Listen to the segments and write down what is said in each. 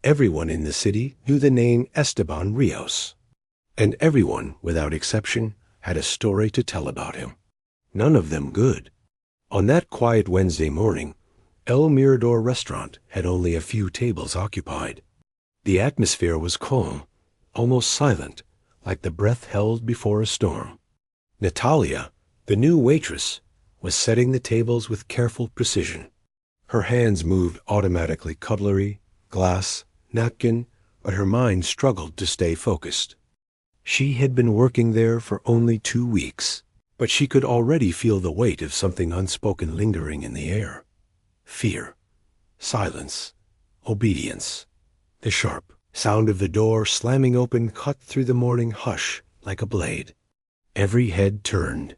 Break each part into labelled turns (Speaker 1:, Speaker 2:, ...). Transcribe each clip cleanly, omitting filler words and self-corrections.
Speaker 1: Everyone in the city knew the name Esteban Rios, and everyone, without exception, had a story to tell about him. None of them good. On that quiet Wednesday morning, El Mirador restaurant had only a few tables occupied. The atmosphere was calm, almost silent, like the breath held before a storm. Natalia, the new waitress, was setting the tables with careful precision. Her hands moved automatically, cutlery, glass, napkin, but her mind struggled to stay focused. She had been working there for only 2 weeks, but she could already feel the weight of something unspoken lingering in the air. Fear, silence, obedience. The sharp sound of the door slamming open cut through the morning hush like a blade. Every head turned.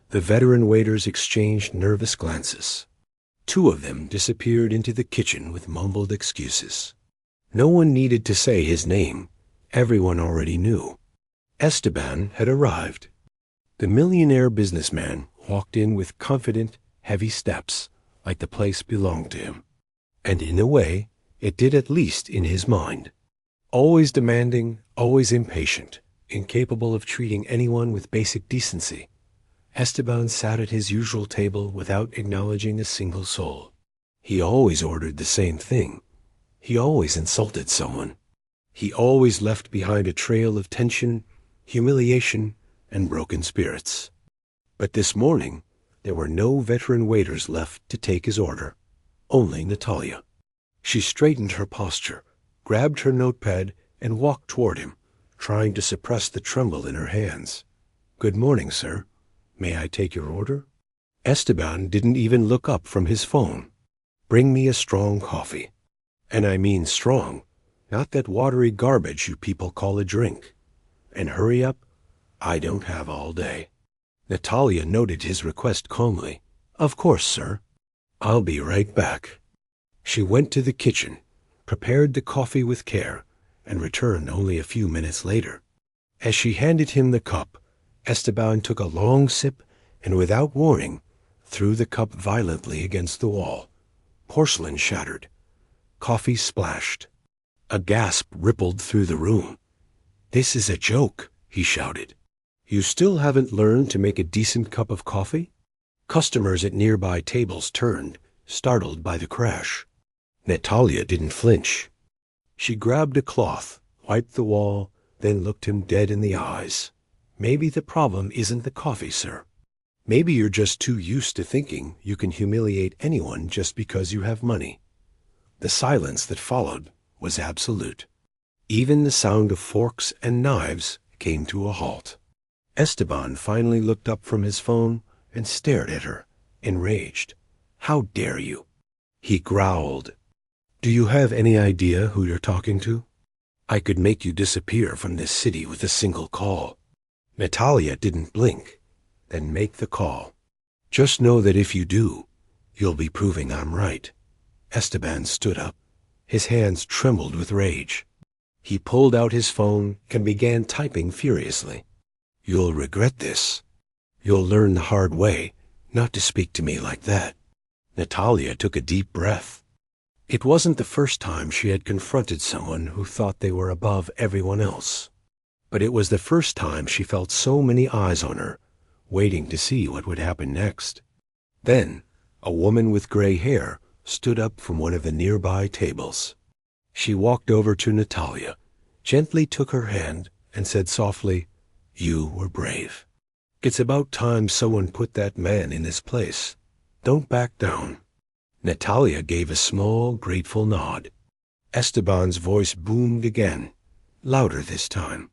Speaker 1: The veteran waiters exchanged nervous glances. 2 of them disappeared into the kitchen with mumbled excuses. No one needed to say his name. Everyone already knew. Esteban had arrived. The millionaire businessman walked in with confident, heavy steps, like the place belonged to him. And in a way, it did, at least in his mind. Always demanding, always impatient, incapable of treating anyone with basic decency, Esteban sat at his usual table without acknowledging a single soul. He always ordered the same thing. He always insulted someone. He always left behind a trail of tension, humiliation, and broken spirits. But this morning, there were no veteran waiters left to take his order. Only Natalia. She straightened her posture, grabbed her notepad, and walked toward him, trying to suppress the tremble in her hands. "Good morning, sir. May I take your order?" Esteban didn't even look up from his phone. "Bring me a strong coffee. And I mean strong, not that watery garbage you people call a drink. And hurry up. I don't have all day." Natalia noted his request calmly. "Of course, sir. I'll be right back." She went to the kitchen, prepared the coffee with care, and returned only a few minutes later. As she handed him the cup, Esteban took a long sip and, without warning, threw the cup violently against the wall. Porcelain shattered. Coffee splashed. A gasp rippled through the room. "This is a joke," he shouted. "You still haven't learned to make a decent cup of coffee?" Customers at nearby tables turned, startled by the crash. Natalia didn't flinch. She grabbed a cloth, wiped the wall, then looked him dead in the eyes. "Maybe the problem isn't the coffee, sir. Maybe you're just too used to thinking you can humiliate anyone just because you have money." The silence that followed was absolute. Even the sound of forks and knives came to a halt. Esteban finally looked up from his phone and stared at her, enraged. "How dare you?" He growled. "Do you have any idea who you're talking to? I could make you disappear from this city with a single call." Natalia didn't blink. "Then make the call. Just know that if you do, you'll be proving I'm right." Esteban stood up. His hands trembled with rage. He pulled out his phone and began typing furiously. "You'll regret this. You'll learn the hard way not to speak to me like that." Natalia took a deep breath. It wasn't the first time she had confronted someone who thought they were above everyone else. But it was the first time she felt so many eyes on her, waiting to see what would happen next. Then, a woman with gray hair stood up from one of the nearby tables. She walked over to Natalia, gently took her hand, and said softly, "You were brave. It's about time someone put that man in his place. Don't back down." Natalia gave a small, grateful nod. Esteban's voice boomed again, louder this time.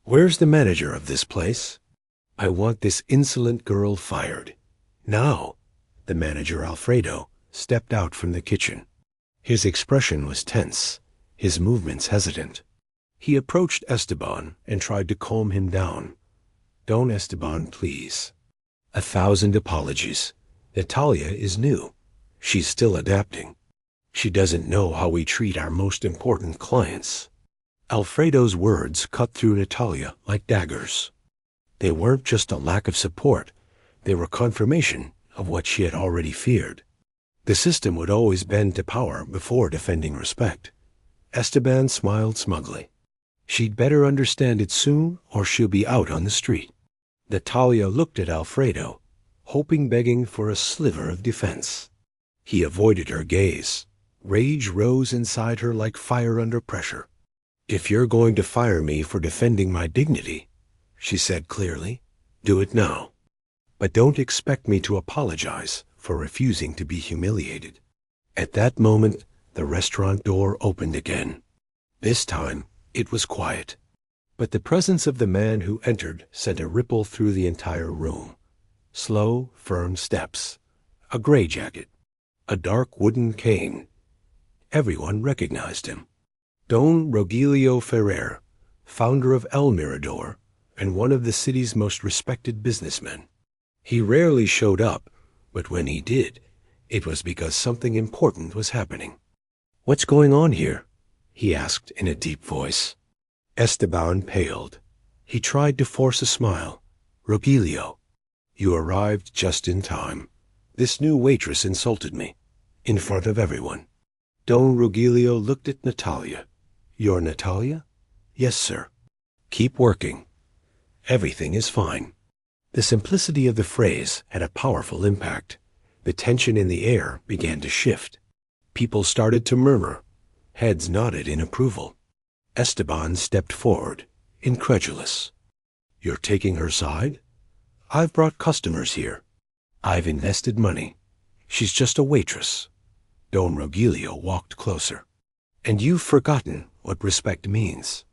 Speaker 1: "Where's the manager of this place? I want this insolent girl fired. Now." The manager, Alfredo, stepped out from the kitchen. His expression was tense, his movements hesitant. He approached Esteban and tried to calm him down. "Don't, Esteban, please. 1,000 apologies. Natalia is new. She's still adapting. She doesn't know how we treat our most important clients." Alfredo's words cut through Natalia like daggers. They weren't just a lack of support. They were confirmation of what she had already feared. The system would always bend to power before defending respect. Esteban smiled smugly. She'd better understand it soon, or she'll be out on the street. Natalia looked at Alfredo, begging for a sliver of defense. He avoided her gaze. Rage rose inside her like fire under pressure. "If you're going to fire me for defending my dignity," she said clearly, "do it now. But don't expect me to apologize for refusing to be humiliated." At that moment, the restaurant door opened again. This time, it was quiet. But the presence of the man who entered sent a ripple through the entire room. Slow, firm steps. A gray jacket. A dark wooden cane. Everyone recognized him. Don Rogelio Ferrer, founder of El Mirador, and one of the city's most respected businessmen. He rarely showed up, but when he did, it was because something important was happening. "What's going on here?" he asked in a deep voice. Esteban paled. He tried to force a smile. "Rogelio, you arrived just in time. This new waitress insulted me, in front of everyone." Don Rogelio looked at Natalia. "You're Natalia?" "Yes, sir." "Keep working. Everything is fine." The simplicity of the phrase had a powerful impact. The tension in the air began to shift. People started to murmur. Heads nodded in approval. Esteban stepped forward, incredulous. "You're taking her side? I've brought customers here. I've invested money. She's just a waitress." Don Rogelio walked closer. "And you've forgotten what respect means.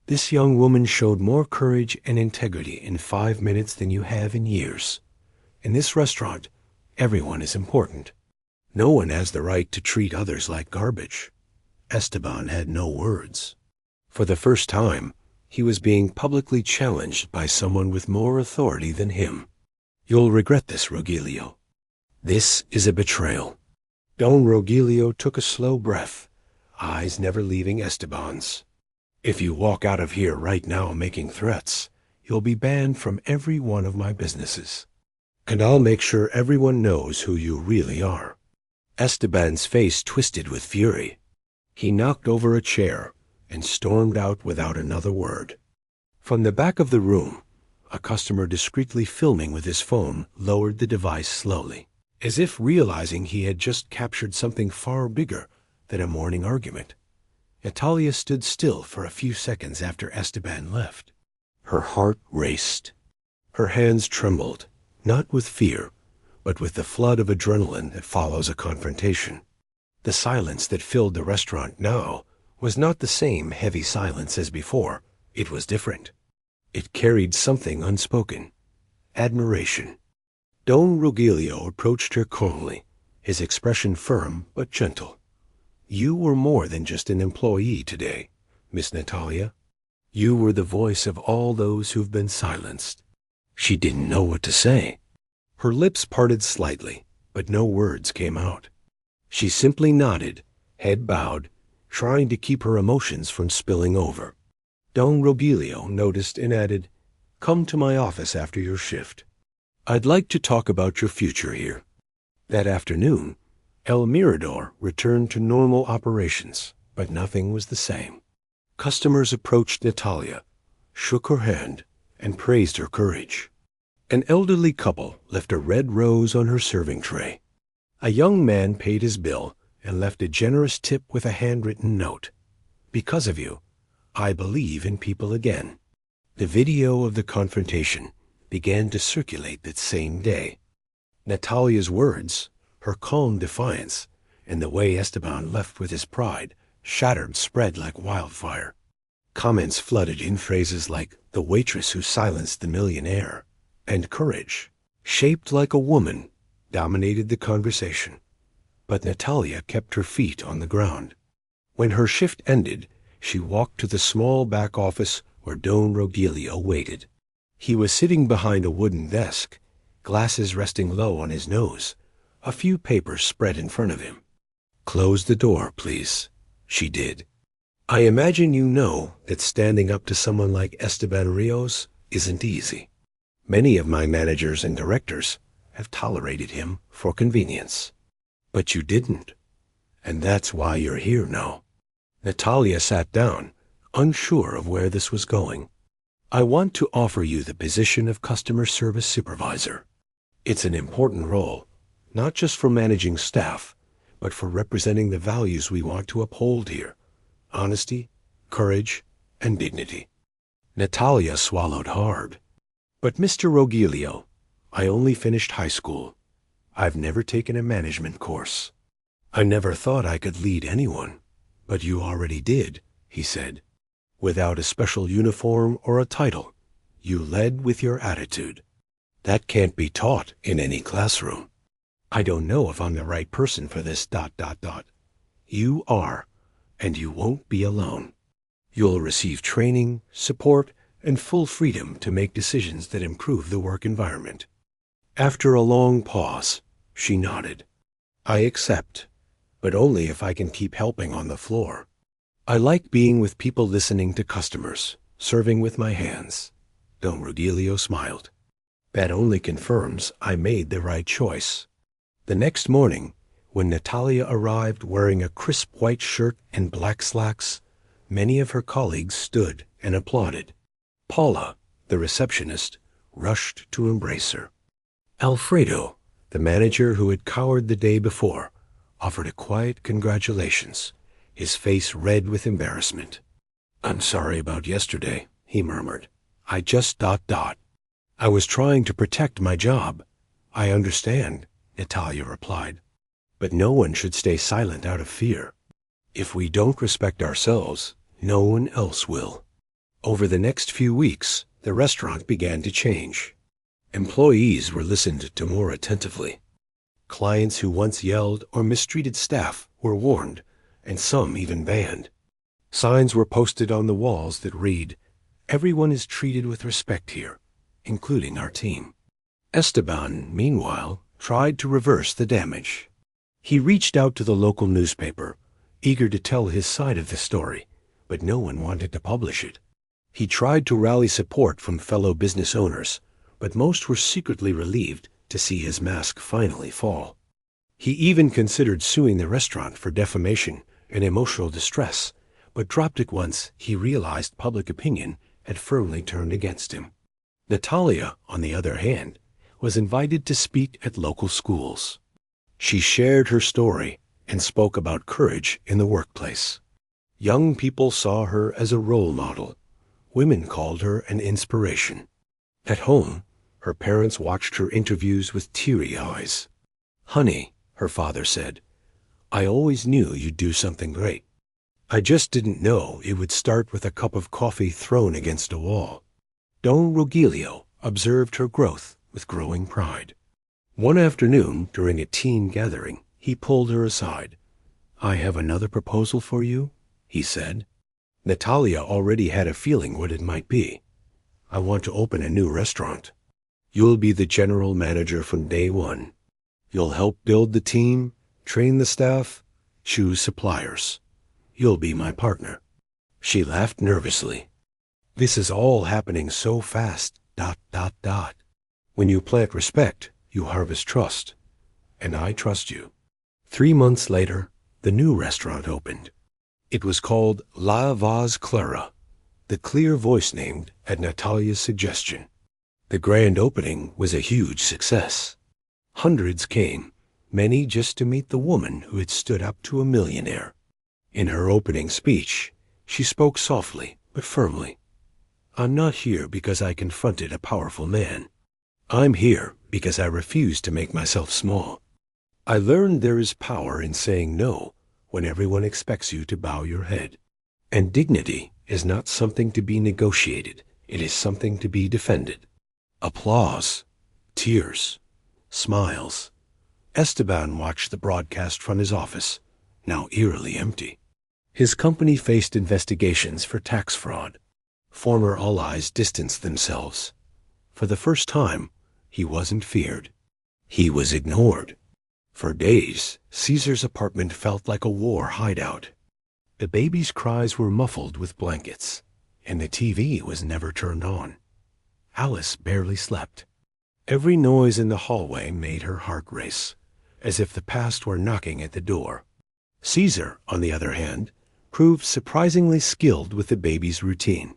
Speaker 1: This young woman showed more courage and integrity in 5 minutes than you have in years. In this restaurant, everyone is important. No one has the right to treat others like garbage." Esteban had no words. For the first time, he was being publicly challenged by someone with more authority than him. "You'll regret this, Rogelio. This is a betrayal." Don Rogelio took a slow breath, eyes never leaving Esteban's. "If you walk out of here right now making threats, you'll be banned from every one of my businesses. And I'll make sure everyone knows who you really are." Esteban's face twisted with fury. He knocked over a chair and stormed out without another word. From the back of the room, a customer discreetly filming with his phone lowered the device slowly, as if realizing he had just captured something far bigger than a morning argument. Natalia stood still for a few seconds after Esteban left. Her heart raced. Her hands trembled, not with fear, but with the flood of adrenaline that follows a confrontation. The silence that filled the restaurant now was not the same heavy silence as before. It was different. It carried something unspoken. Admiration. Don Rogelio approached her calmly, his expression firm but gentle. "You were more than just an employee today, Miss Natalia. You were the voice of all those who've been silenced." She didn't know what to say. Her lips parted slightly, but no words came out. She simply nodded, head bowed, trying to keep her emotions from spilling over. Don Rogelio noticed and added, "Come to my office after your shift. I'd like to talk about your future here." That afternoon, El Mirador returned to normal operations, but nothing was the same. Customers approached Natalia, shook her hand, and praised her courage. An elderly couple left a red rose on her serving tray. A young man paid his bill and left a generous tip with a handwritten note. "Because of you, I believe in people again." The video of the confrontation began to circulate that same day. Natalia's words, her calm defiance, and the way Esteban left with his pride, shattered spread like wildfire. Comments flooded in phrases like "the waitress who silenced the millionaire" and "courage," shaped like a woman, dominated the conversation. But Natalia kept her feet on the ground. When her shift ended, she walked to the small back office where Don Rogelio waited. He was sitting behind a wooden desk, glasses resting low on his nose, a few papers spread in front of him. "Close the door, please." She did. "I imagine you know that standing up to someone like Esteban Rios isn't easy. Many of my managers and directors have tolerated him for convenience. But you didn't. And that's why you're here now." Natalia sat down, unsure of where this was going. I want to offer you the position of customer service supervisor. It's an important role, not just for managing staff, but for representing the values we want to uphold here: honesty, courage, and dignity. Natalia swallowed hard. But Mr. Rogelio, I only finished high school. I've never taken a management course. I never thought I could lead anyone. But you already did, he said. Without a special uniform or a title, you led with your attitude. That can't be taught in any classroom. I don't know if I'm the right person for this ... You are, and you won't be alone. You'll receive training, support, and full freedom to make decisions that improve the work environment. After a long pause, she nodded. I accept, but only if I can keep helping on the floor. I like being with people, listening to customers, serving with my hands. Don Rogelio smiled. That only confirms I made the right choice. The next morning, when Natalia arrived wearing a crisp white shirt and black slacks, many of her colleagues stood and applauded. Paula, the receptionist, rushed to embrace her. Alfredo, the manager who had cowered the day before, offered a quiet congratulations, his face red with embarrassment. I'm sorry about yesterday, he murmured. I just ... I was trying to protect my job. I understand, Natalia replied. But no one should stay silent out of fear. If we don't respect ourselves, no one else will. Over the next few weeks, the restaurant began to change. Employees were listened to more attentively. Clients who once yelled or mistreated staff were warned, and some even banned. Signs were posted on the walls that read, "Everyone is treated with respect here, including our team." Esteban, meanwhile, tried to reverse the damage. He reached out to the local newspaper, eager to tell his side of the story, but no one wanted to publish it. He tried to rally support from fellow business owners, but most were secretly relieved to see his mask finally fall. He even considered suing the restaurant for defamation and emotional distress, but dropped it once he realized public opinion had firmly turned against him. Natalia, on the other hand, was invited to speak at local schools. She shared her story and spoke about courage in the workplace. Young people saw her as a role model. Women called her an inspiration. At home, her parents watched her interviews with teary eyes. "Honey," her father said, "I always knew you'd do something great. I just didn't know it would start with a cup of coffee thrown against a wall." Don Rogelio observed her growth with growing pride. One afternoon, during a teen gathering, he pulled her aside. "I have another proposal for you," he said. Natalia already had a feeling what it might be. "I want to open a new restaurant. You'll be the general manager from day one. You'll help build the team, train the staff, choose suppliers. You'll be my partner." She laughed nervously. "This is all happening so fast ... When you plant respect, you harvest trust. And I trust you." 3 months later, the new restaurant opened. It was called La Voz Clara, the clear voice named at Natalia's suggestion. The grand opening was a huge success. Hundreds came, many just to meet the woman who had stood up to a millionaire. In her opening speech, she spoke softly but firmly. "I'm not here because I confronted a powerful man. I'm here because I refuse to make myself small. I learned there is power in saying no when everyone expects you to bow your head. And dignity is not something to be negotiated. It is something to be defended." Applause, tears, smiles. Esteban watched the broadcast from his office, now eerily empty. His company faced investigations for tax fraud. Former allies distanced themselves. For the first time, he wasn't feared. He was ignored. For days, Caesar's apartment felt like a war hideout. The baby's cries were muffled with blankets, and the TV was never turned on. Alice barely slept. Every noise in the hallway made her heart race, as if the past were knocking at the door. Caesar, on the other hand, proved surprisingly skilled with the baby's routine.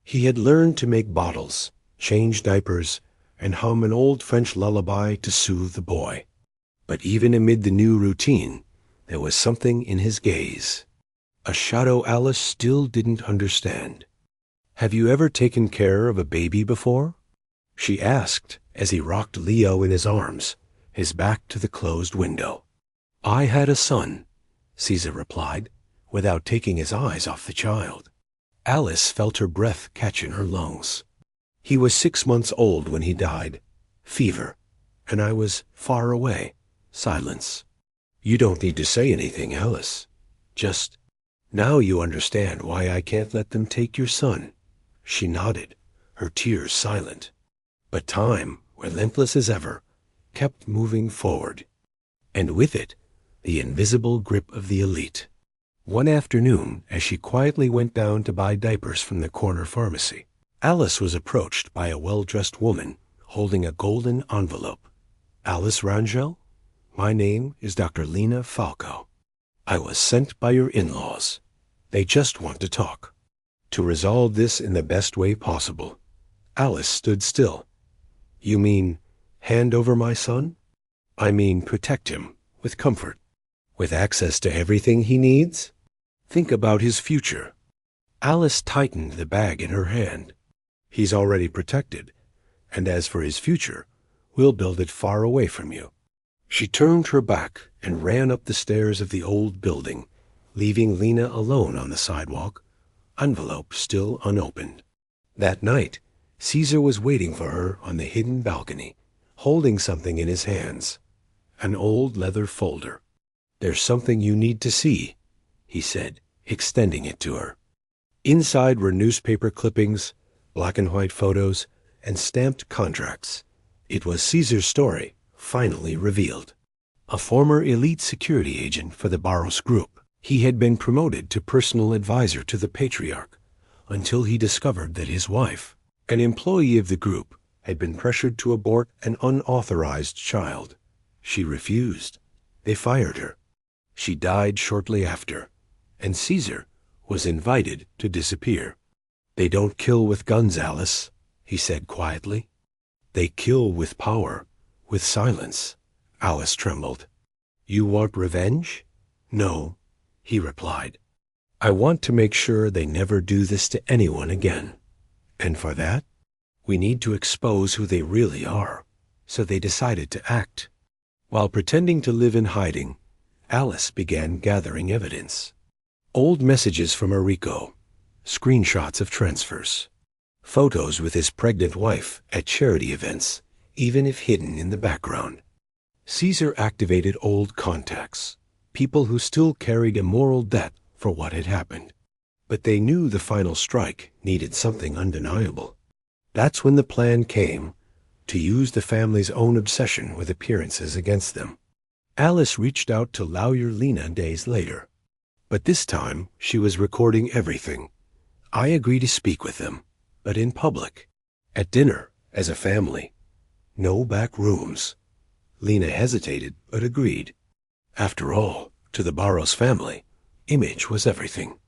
Speaker 1: He had learned to make bottles, change diapers, and hum an old French lullaby to soothe the boy. But even amid the new routine, there was something in his gaze, a shadow Alice still didn't understand. "Have you ever taken care of a baby before?" she asked as he rocked Leo in his arms, his back to the closed window. "I had a son," Caesar replied, without taking his eyes off the child. Alice felt her breath catch in her lungs. "He was 6 months old when he died. Fever. And I was far away." Silence. "You don't need to say anything, Alice. Just, now you understand why I can't let them take your son." She nodded, her tears silent. But time, relentless as ever, kept moving forward. And with it, the invisible grip of the elite. One afternoon, as she quietly went down to buy diapers from the corner pharmacy, Alice was approached by a well-dressed woman holding a golden envelope. "Alice Rangel? My name is Dr. Lena Falco. I was sent by your in-laws. They just want to talk." To resolve this in the best way possible, Alice stood still. "You mean, hand over my son?" "I mean protect him, with comfort, with access to everything he needs. Think about his future." Alice tightened the bag in her hand. "He's already protected, and as for his future, we'll build it far away from you." She turned her back and ran up the stairs of the old building, leaving Lena alone on the sidewalk, envelope still unopened. That night, Caesar was waiting for her on the hidden balcony, holding something in his hands, an old leather folder. "There's something you need to see," he said, extending it to her. Inside were newspaper clippings, black and white photos, and stamped contracts. It was Caesar's story, finally revealed. A former elite security agent for the Barros Group, he had been promoted to personal advisor to the patriarch until he discovered that his wife, an employee of the group, had been pressured to abort an unauthorized child. She refused. They fired her. She died shortly after, and Caesar was invited to disappear. "They don't kill with guns, Alice," he said quietly. "They kill with power, with silence." Alice trembled. "You want revenge?" "No," he replied. "I want to make sure they never do this to anyone again. And for that, we need to expose who they really are." So they decided to act. While pretending to live in hiding, Alice began gathering evidence. Old messages from Enrico, screenshots of transfers, photos with his pregnant wife at charity events, even if hidden in the background. Caesar activated old contacts, people who still carried a moral debt for what had happened. But they knew the final strike needed something undeniable. That's when the plan came, to use the family's own obsession with appearances against them. Alice reached out to lawyer Lena days later. But this time, she was recording everything. "I agree to speak with them, but in public. At dinner, as a family. No back rooms." Lena hesitated, but agreed. After all, to the Barros family, image was everything.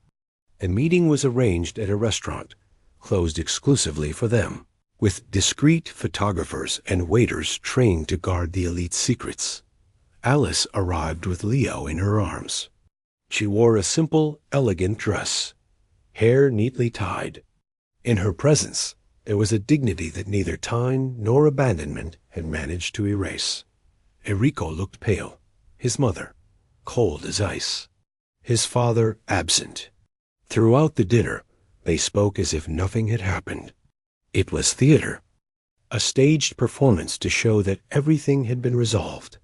Speaker 1: A meeting was arranged at a restaurant, closed exclusively for them, with discreet photographers and waiters trained to guard the elite's secrets. Alice arrived with Leo in her arms. She wore a simple, elegant dress, hair neatly tied. In her presence, there was a dignity that neither time nor abandonment had managed to erase. Enrico looked pale, his mother cold as ice, his father absent. Throughout the dinner, they spoke as if nothing had happened. It was theater, a staged performance to show that everything had been resolved.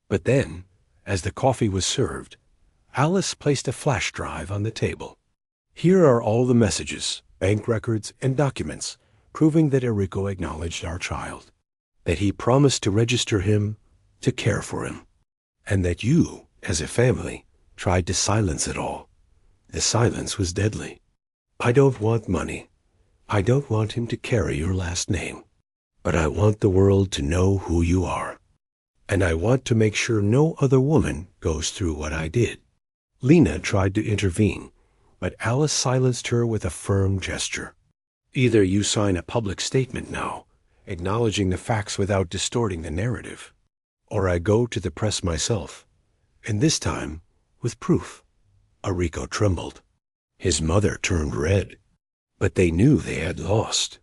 Speaker 1: But then, as the coffee was served, Alice placed a flash drive on the table. "Here are all the messages, bank records, and documents proving that Enrico acknowledged our child, that he promised to register him, to care for him, and that you, as a family, tried to silence it all. The silence was deadly. I don't want money. I don't want him to carry your last name. But I want the world to know who you are. And I want to make sure no other woman goes through what I did." Lena tried to intervene, But Alice silenced her with a firm gesture. Either you sign a public statement now, acknowledging the facts without distorting the narrative, or I go to the press myself, and this time with proof. Enrico trembled. His mother turned red. But they knew they had lost.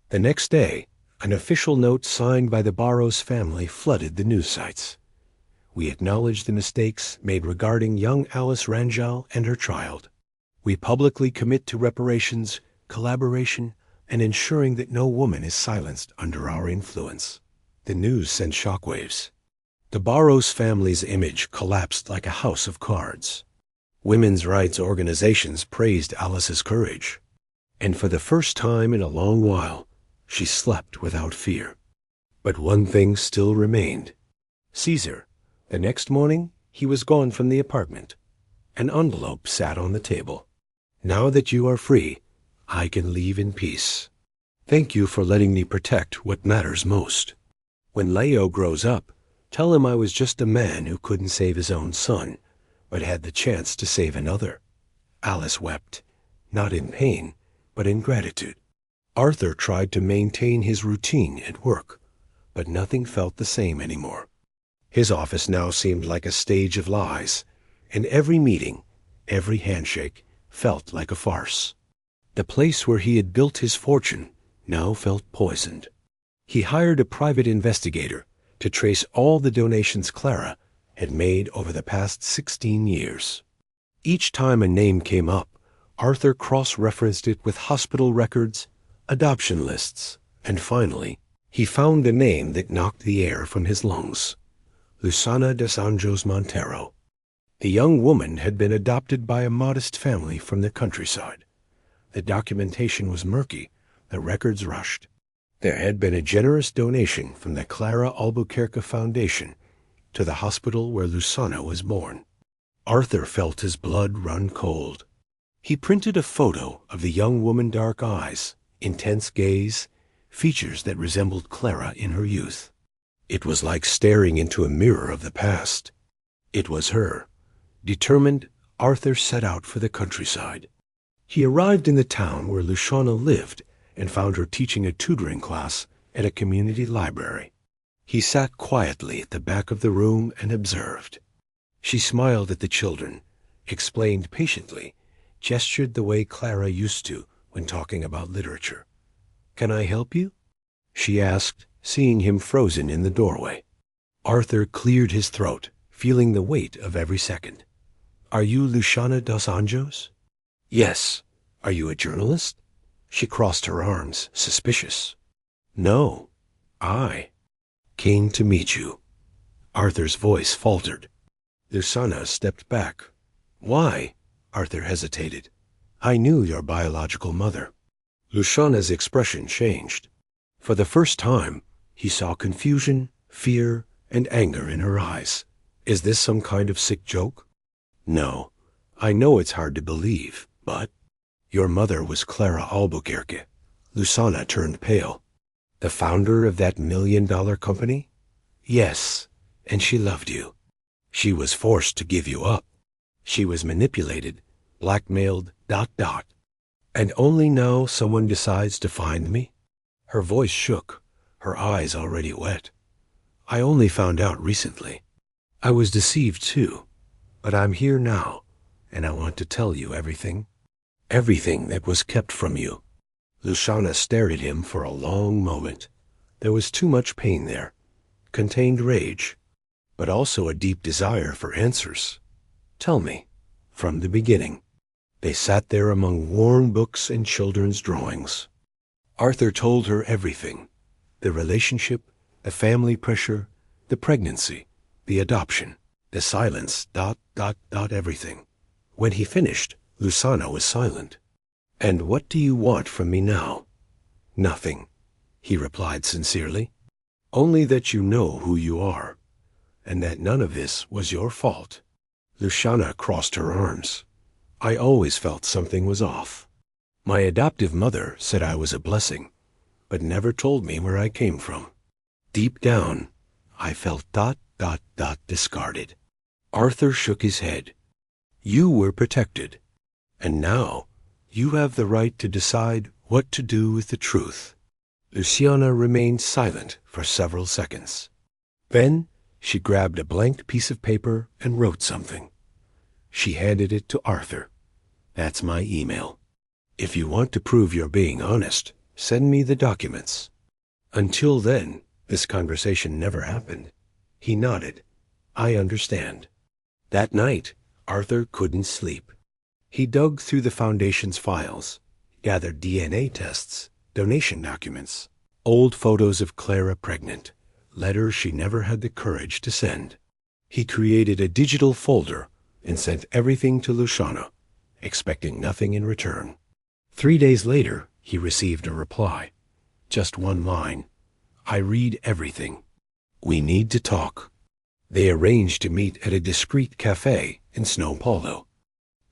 Speaker 1: The next day, an official note signed by the Barros family flooded the news sites. We acknowledge the mistakes made regarding young Alice Rangel and her child. We publicly commit to reparations, collaboration, and ensuring that no woman is silenced under our influence. The news sent shockwaves. The Barros family's image collapsed like a house of cards. Women's rights organizations praised Alice's courage. And for the first time in a long while, she slept without fear. But one thing still remained. Caesar. The next morning, he was gone from the apartment. An envelope sat on the table. Now that you are free, I can leave in peace. Thank you for letting me protect what matters most. When Leo grows up, tell him I was just a man who couldn't save his own son, but had the chance to save another. Alice wept, not in pain, but in gratitude. Arthur tried to maintain his routine at work, but nothing felt the same anymore. His office now seemed like a stage of lies, and every meeting, every handshake, felt like a farce. The place where he had built his fortune now felt poisoned. He hired a private investigator to trace all the donations Clara had made over the past 16 years. Each time a name came up, Arthur cross-referenced it with hospital records, adoption lists, and finally, he found the name that knocked the air from his lungs. Lusana dos Anjos Montero. The young woman had been adopted by a modest family from the countryside. The documentation was murky, the records rushed. There had been a generous donation from the Clara Albuquerque Foundation to the hospital where Lusana was born. Arthur felt his blood run cold. He printed a photo of the young woman's dark eyes, intense gaze, features that resembled Clara in her youth. It was like staring into a mirror of the past. It was her. Determined, Arthur set out for the countryside. He arrived in the town where Lusana lived and found her teaching a tutoring class at a community library. He sat quietly at the back of the room and observed. She smiled at the children, explained patiently, gestured the way Clara used to when talking about literature. "Can I help you?" she asked, seeing him frozen in the doorway. Arthur cleared his throat, feeling the weight of every second. "Are you Lusana dos Anjos?" "Yes. Are you a journalist?" She crossed her arms, suspicious. "No. I came to meet you." Arthur's voice faltered. Lusana stepped back. "Why?" Arthur hesitated. "I knew your biological mother." Lusana's expression changed. For the first time, he saw confusion, fear, and anger in her eyes. "Is this some kind of sick joke?" "No. I know it's hard to believe, but—" "Your mother was Clara Albuquerque." Lusana turned pale. "The founder of that $1 million company?" "Yes, and she loved you. She was forced to give you up. She was manipulated, blackmailed, ... And only now someone decides to find me?" Her voice shook, her eyes already wet. "I only found out recently. I was deceived too, but I'm here now, and I want to tell you everything. Everything that was kept from you." Lusana stared at him for a long moment. There was too much pain there, contained rage, but also a deep desire for answers. "Tell me, from the beginning." They sat there among worn books and children's drawings. Arthur told her everything. The relationship, the family pressure, the pregnancy, the adoption, the silence, ... everything. When he finished, Lusana was silent. "And what do you want from me now?" "Nothing," he replied sincerely. "Only that you know who you are, and that none of this was your fault." Lusana crossed her arms. "I always felt something was off. My adoptive mother said I was a blessing, but never told me where I came from. Deep down, I felt ... discarded." Arthur shook his head. "You were protected, And now, you have the right to decide what to do with the truth. Luciana remained silent for several seconds. Then, she grabbed a blank piece of paper and wrote something. She handed it to Arthur. That's my email. If you want to prove you're being honest, send me the documents. Until then, this conversation never happened. He nodded. I understand. That night, Arthur couldn't sleep. He dug through the foundation's files, gathered DNA tests, donation documents, old photos of Clara pregnant, letters she never had the courage to send. He created a digital folder and sent everything to Luciana, expecting nothing in return. 3 days later, he received a reply. Just one line. I read everything. We need to talk. They arranged to meet at a discreet cafe in Snow Paulo.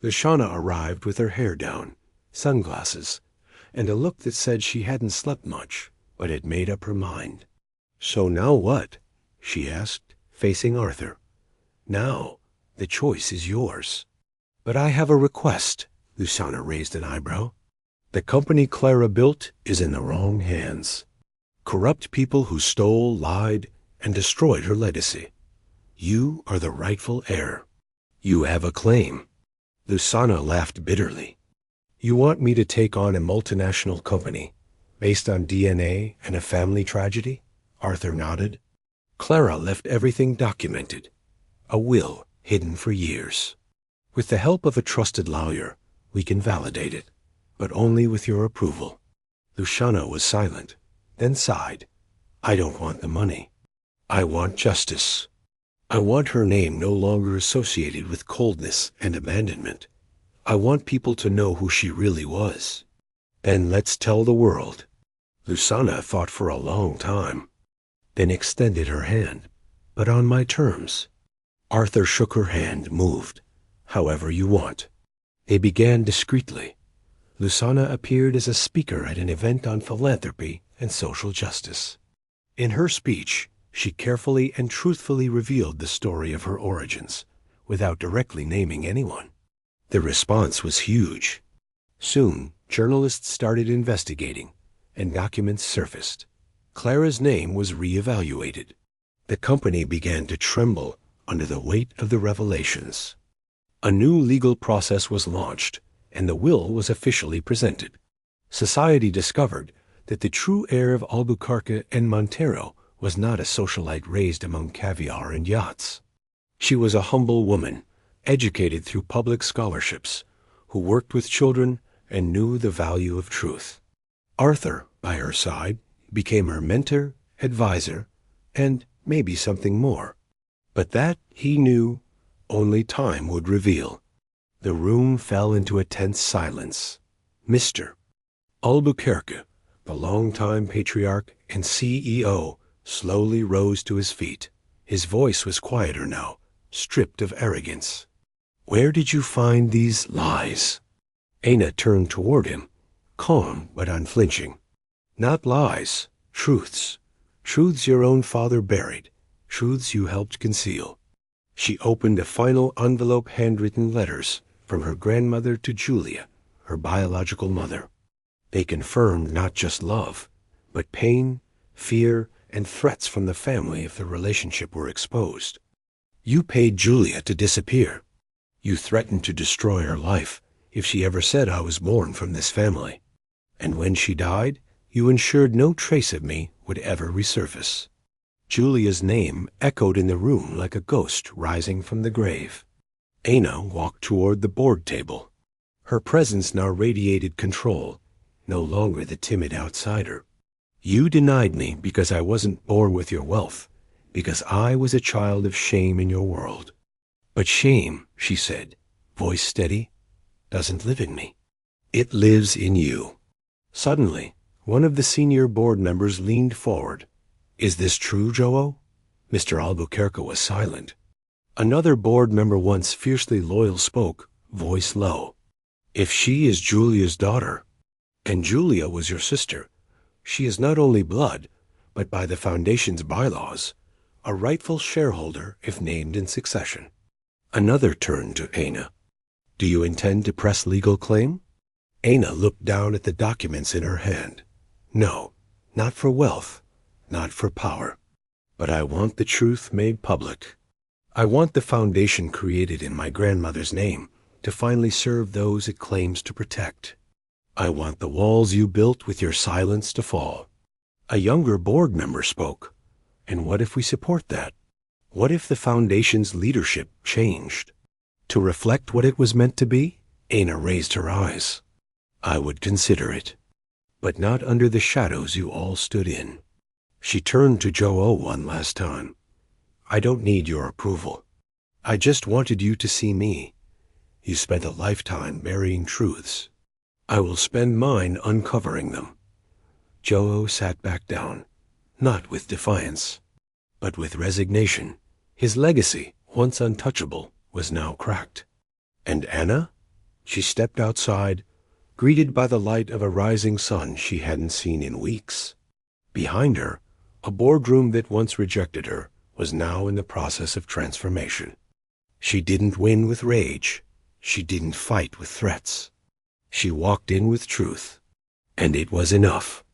Speaker 1: Luciana arrived with her hair down, sunglasses, and a look that said she hadn't slept much, but had made up her mind. So now what? She asked, facing Arthur. Now, the choice is yours. But I have a request. Luciana raised an eyebrow. The company Clara built is in the wrong hands. Corrupt people who stole, lied, and destroyed her legacy. You are the rightful heir. You have a claim. Luciana laughed bitterly. You want me to take on a multinational company based on DNA and a family tragedy? Arthur nodded. Clara left everything documented. A will hidden for years. With the help of a trusted lawyer, we can validate it, but only with your approval. Luciana was silent, then sighed. I don't want the money. I want justice. I want her name no longer associated with coldness and abandonment. I want people to know who she really was. Then let's tell the world. Luciana thought for a long time, then extended her hand, but on my terms. Arthur shook her hand, moved. However you want. They began discreetly. Luciana appeared as a speaker at an event on philanthropy and social justice. In her speech, she carefully and truthfully revealed the story of her origins, without directly naming anyone. The response was huge. Soon, journalists started investigating, and documents surfaced. Clara's name was re-evaluated. The company began to tremble under the weight of the revelations. A new legal process was launched, and the will was officially presented. Society discovered that the true heir of Albuquerque and Montero was not a socialite raised among caviar and yachts. She was a humble woman, educated through public scholarships, who worked with children and knew the value of truth. Arthur, by her side, became her mentor, advisor, and maybe something more. But that, he knew, only time would reveal. The room fell into a tense silence. Mr. Albuquerque, the longtime patriarch and CEO, slowly rose to his feet. His voice was quieter now, stripped of arrogance. Where did you find these lies? Ana turned toward him, calm but unflinching. Not lies, truths. Truths your own father buried, truths you helped conceal. She opened a final envelope handwritten letters from her grandmother to Julia, her biological mother. They confirmed not just love, but pain, fear, and threats from the family if the relationship were exposed. You paid Julia to disappear. You threatened to destroy her life if she ever said I was born from this family. And when she died, you ensured no trace of me would ever resurface. Julia's name echoed in the room like a ghost rising from the grave. Ana walked toward the board table. Her presence now radiated control, no longer the timid outsider. You denied me because I wasn't born with your wealth, because I was a child of shame in your world. But shame, she said, voice steady, doesn't live in me. It lives in you. Suddenly, one of the senior board members leaned forward. Is this true, Joe? Mr. Albuquerque was silent. Another board member, once fiercely loyal, spoke, voice low. If she is Julia's daughter, and Julia was your sister, she is not only blood, but by the Foundation's bylaws, a rightful shareholder if named in succession. Another turned to Ana. Do you intend to press legal claim? Ana looked down at the documents in her hand. No, not for wealth, not for power. But I want the truth made public. I want the foundation created in my grandmother's name to finally serve those it claims to protect. I want the walls you built with your silence to fall. A younger board member spoke. And what if we support that? What if the foundation's leadership changed? To reflect what it was meant to be? Ana raised her eyes. I would consider it, but not under the shadows you all stood in. She turned to Joe one last time. I don't need your approval. I just wanted you to see me. You spent a lifetime burying truths. I will spend mine uncovering them. Joe sat back down, not with defiance, but with resignation. His legacy, once untouchable, was now cracked. And Ana? She stepped outside, greeted by the light of a rising sun she hadn't seen in weeks. Behind her, a boardroom that once rejected her was now in the process of transformation. She didn't win with rage. She didn't fight with threats. She walked in with truth, and it was enough.